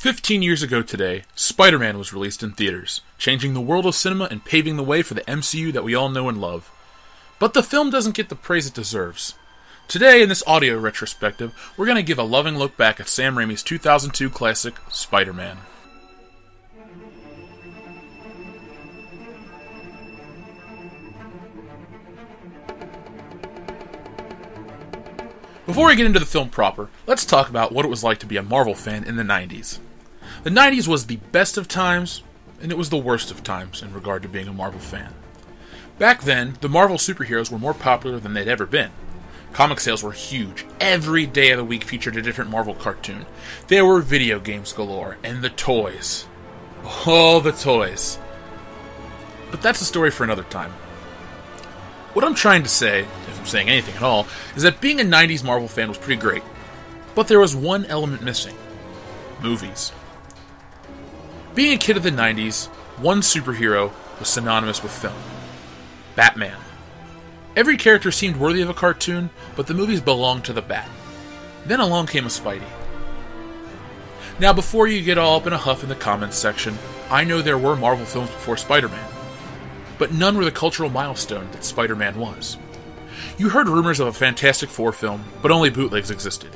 15 years ago today, Spider-Man was released in theaters, changing the world of cinema and paving the way for the MCU that we all know and love. But the film doesn't get the praise it deserves. Today, in this audio retrospective, we're going to give a loving look back at Sam Raimi's 2002 classic, Spider-Man. Before we get into the film proper, let's talk about what it was like to be a Marvel fan in the 90s. The 90s was the best of times, and it was the worst of times in regard to being a Marvel fan. Back then, the Marvel superheroes were more popular than they'd ever been. Comic sales were huge. Every day of the week featured a different Marvel cartoon. There were video games galore, and the toys. Oh, the toys. But that's a story for another time. What I'm trying to say, if I'm saying anything at all, is that being a 90s Marvel fan was pretty great. But there was one element missing. Movies. Being a kid of the 90s, one superhero was synonymous with film. Batman. Every character seemed worthy of a cartoon, but the movies belonged to the Bat. Then along came a Spidey. Now, before you get all up in a huff in the comments section, I know there were Marvel films before Spider-Man. But none were the cultural milestone that Spider-Man was. You heard rumors of a Fantastic Four film, but only bootlegs existed.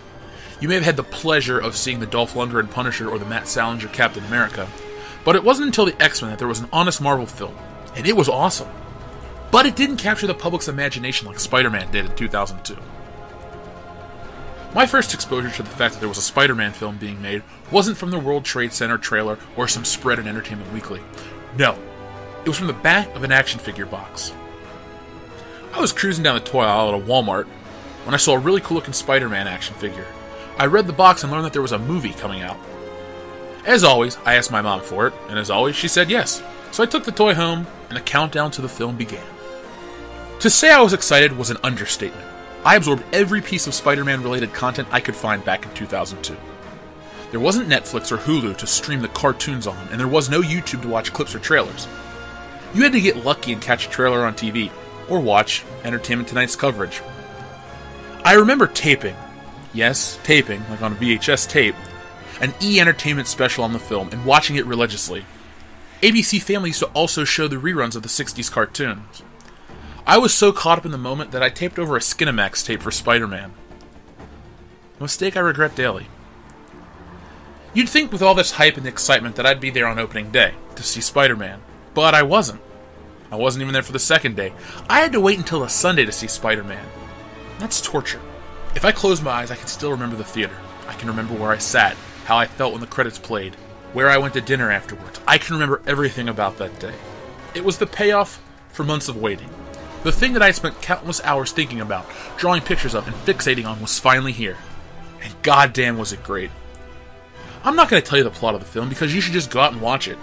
You may have had the pleasure of seeing the Dolph Lundgren Punisher or the Matt Salinger Captain America, but it wasn't until the X-Men that there was an honest Marvel film, and it was awesome. But it didn't capture the public's imagination like Spider-Man did in 2002. My first exposure to the fact that there was a Spider-Man film being made wasn't from the World Trade Center trailer or some spread in Entertainment Weekly. No. It was from the back of an action figure box. I was cruising down the toy aisle at a Walmart when I saw a really cool looking Spider-Man action figure. I read the box and learned that there was a movie coming out. As always, I asked my mom for it, and as always, she said yes. So I took the toy home, and the countdown to the film began. To say I was excited was an understatement. I absorbed every piece of Spider-Man related content I could find back in 2002. There wasn't Netflix or Hulu to stream the cartoons on, and there was no YouTube to watch clips or trailers. You had to get lucky and catch a trailer on TV, or watch Entertainment Tonight's coverage. I remember taping, yes, taping, like on a VHS tape, an E! Entertainment special on the film and watching it religiously. ABC Family used to also show the reruns of the 60s cartoons. I was so caught up in the moment that I taped over a Skinamax tape for Spider-Man. A mistake I regret daily. You'd think with all this hype and excitement that I'd be there on opening day to see Spider-Man. But I wasn't. I wasn't even there for the second day. I had to wait until a Sunday to see Spider-Man. That's torture. If I close my eyes, I can still remember the theater. I can remember where I sat, how I felt when the credits played, where I went to dinner afterwards. I can remember everything about that day. It was the payoff for months of waiting. The thing that I spent countless hours thinking about, drawing pictures of, and fixating on was finally here. And goddamn was it great. I'm not going to tell you the plot of the film because you should just go out and watch it.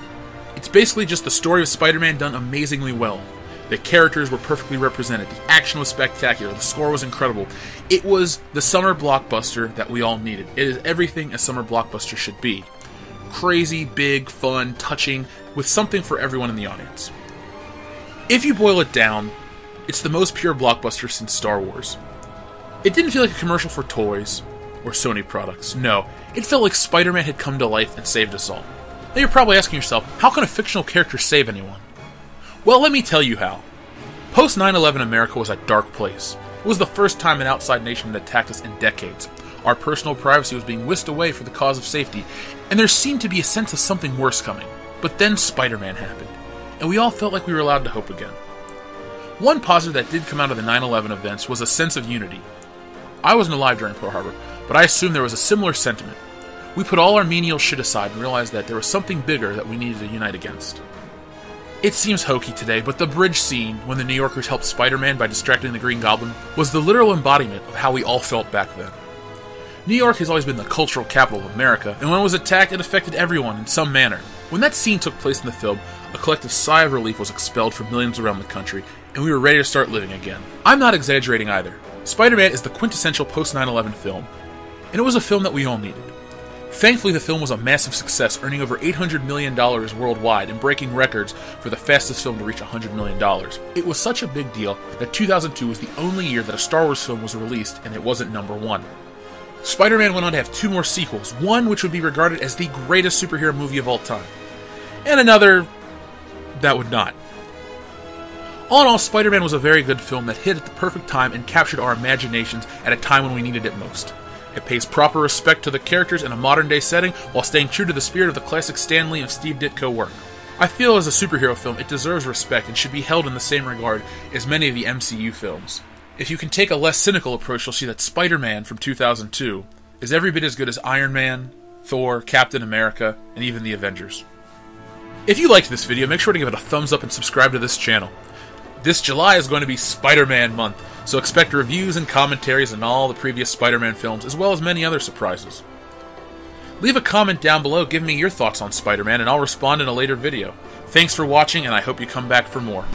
It's basically just the story of Spider-Man done amazingly well. The characters were perfectly represented, the action was spectacular, the score was incredible. It was the summer blockbuster that we all needed. It is everything a summer blockbuster should be. Crazy, big, fun, touching, with something for everyone in the audience. If you boil it down, it's the most pure blockbuster since Star Wars. It didn't feel like a commercial for toys or Sony products. No, it felt like Spider-Man had come to life and saved us all. Now you're probably asking yourself, how can a fictional character save anyone? Well, let me tell you how. Post 9/11 America was a dark place. It was the first time an outside nation had attacked us in decades. Our personal privacy was being whisked away for the cause of safety, and there seemed to be a sense of something worse coming. But then Spider-Man happened, and we all felt like we were allowed to hope again. One positive that did come out of the 9/11 events was a sense of unity. I wasn't alive during Pearl Harbor, but I assume there was a similar sentiment. We put all our menial shit aside and realized that there was something bigger that we needed to unite against. It seems hokey today, but the bridge scene when the New Yorkers helped Spider-Man by distracting the Green Goblin was the literal embodiment of how we all felt back then. New York has always been the cultural capital of America, and when it was attacked, it affected everyone in some manner. When that scene took place in the film, a collective sigh of relief was expelled from millions around the country, and we were ready to start living again. I'm not exaggerating either. Spider-Man is the quintessential post-9/11 film, and it was a film that we all needed. Thankfully, the film was a massive success, earning over $800 million worldwide and breaking records for the fastest film to reach $100 million. It was such a big deal that 2002 was the only year that a Star Wars film was released and it wasn't number one. Spider-Man went on to have 2 more sequels, one which would be regarded as the greatest superhero movie of all time, and another that would not. All in all, Spider-Man was a very good film that hit at the perfect time and captured our imaginations at a time when we needed it most. It pays proper respect to the characters in a modern-day setting while staying true to the spirit of the classic Stan Lee and Steve Ditko work. I feel as a superhero film, it deserves respect and should be held in the same regard as many of the MCU films. If you can take a less cynical approach, you'll see that Spider-Man from 2002 is every bit as good as Iron Man, Thor, Captain America, and even the Avengers. If you liked this video, make sure to give it a thumbs up and subscribe to this channel. This July is going to be Spider-Man month, so expect reviews and commentaries on all the previous Spider-Man films, as well as many other surprises. Leave a comment down below giving me your thoughts on Spider-Man, and I'll respond in a later video. Thanks for watching, and I hope you come back for more.